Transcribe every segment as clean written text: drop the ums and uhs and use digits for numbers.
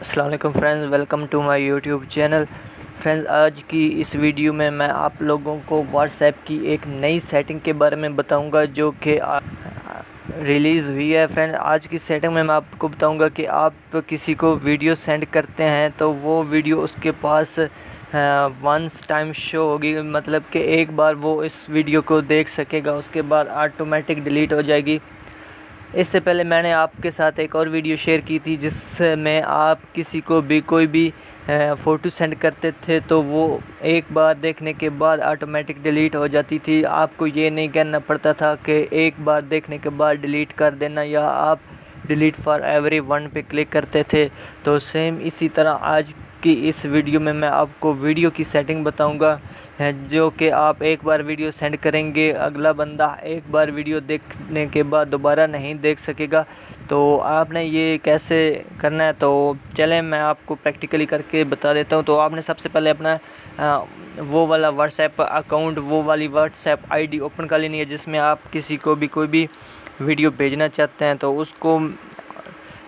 अस्सलाम वालेकुम friends, welcome to my YouTube channel. Friends, आज की इस वीडियो में मैं आप लोगों को व्हाट्सएप की एक नई सेटिंग के बारे में बताऊंगा जो कि रिलीज़ हुई है। फ्रेंड, आज की सेटिंग में मैं आपको बताऊंगा कि आप किसी को वीडियो सेंड करते हैं तो वो वीडियो उसके पास वंस टाइम शो होगी, मतलब कि एक बार वो इस वीडियो को देख सकेगा, उसके बाद ऑटोमेटिक डिलीट हो जाएगी। इससे पहले मैंने आपके साथ एक और वीडियो शेयर की थी जिसमें आप किसी को भी कोई भी फ़ोटो सेंड करते थे तो वो एक बार देखने के बाद ऑटोमेटिक डिलीट हो जाती थी। आपको ये नहीं कहना पड़ता था कि एक बार देखने के बाद डिलीट कर देना, या आप डिलीट फॉर एवरीवन पे क्लिक करते थे। तो सेम इसी तरह आज की इस वीडियो में मैं आपको वीडियो की सेटिंग बताऊंगा जो कि आप एक बार वीडियो सेंड करेंगे, अगला बंदा एक बार वीडियो देखने के बाद दोबारा नहीं देख सकेगा। तो आपने ये कैसे करना है, तो चलें मैं आपको प्रैक्टिकली करके बता देता हूँ। तो आपने सबसे पहले अपना वो वाला व्हाट्सएप अकाउंट, वो वाली व्हाट्सएप आईडी ओपन कर लेनी है जिसमें आप किसी को भी कोई भी वीडियो भेजना चाहते हैं। तो उसको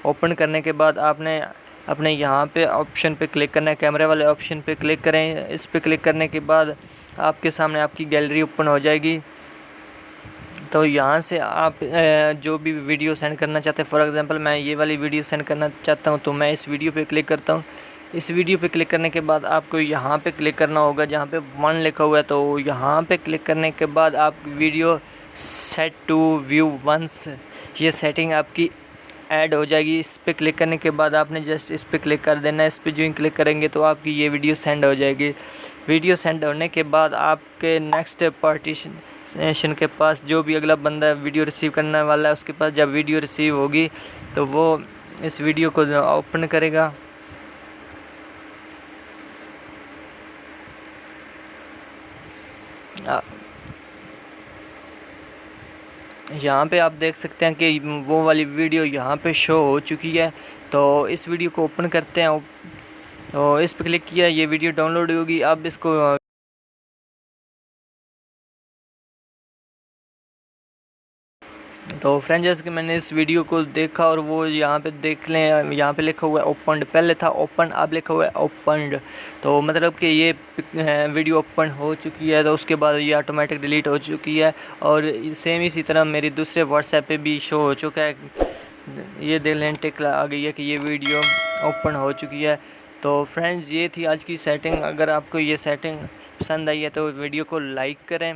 ओपन करने के बाद आपने अपने यहाँ पे ऑप्शन पे क्लिक करना है, कैमरे वाले ऑप्शन पे क्लिक करें। इस पे क्लिक करने के बाद आपके सामने आपकी गैलरी ओपन हो जाएगी। तो यहाँ से आप जो भी वीडियो सेंड करना चाहते हैं, फॉर एग्जांपल मैं ये वाली वीडियो सेंड करना चाहता हूँ तो मैं इस वीडियो पे क्लिक करता हूँ। इस वीडियो पे क्लिक करने के बाद आपको यहाँ पे क्लिक करना होगा जहाँ पे 1 लिखा हुआ है। तो यहाँ पे क्लिक करने के बाद आप video set to view once, ये सेटिंग आपकी ऐड हो जाएगी। इस पे क्लिक करने के बाद आपने जस्ट इस पे क्लिक कर देना है। इस पे जो ही क्लिक करेंगे तो आपकी ये वीडियो सेंड हो जाएगी। वीडियो सेंड होने के बाद आपके नेक्स्ट पार्टीशन के पास जो भी अगला बंदा वीडियो रिसीव करने वाला है उसके पास जब वीडियो रिसीव होगी तो वो इस वीडियो को ओपन करेगा। यहाँ पे आप देख सकते हैं कि वो वाली वीडियो यहाँ पे शो हो चुकी है। तो इस वीडियो को ओपन करते हैं। तो इस पर क्लिक किया, ये वीडियो डाउनलोड होगी। अब इसको तो फ्रेंड्स, जैसे कि मैंने इस वीडियो को देखा और वो यहाँ पे देख लें, यहाँ पे लिखा हुआ है ओपनड, पहले था ओपन, अब लिखा हुआ है ओपनड। तो मतलब कि ये वीडियो ओपन हो चुकी है, तो उसके बाद ये ऑटोमेटिक डिलीट हो चुकी है। और सेम इसी तरह मेरी दूसरे व्हाट्सएप पे भी शो हो चुका है। ये देख लें, टिक आ गई है कि ये वीडियो ओपन हो चुकी है। तो फ्रेंड्स, ये थी आज की सेटिंग। अगर आपको ये सेटिंग पसंद आई है तो वीडियो को लाइक करें।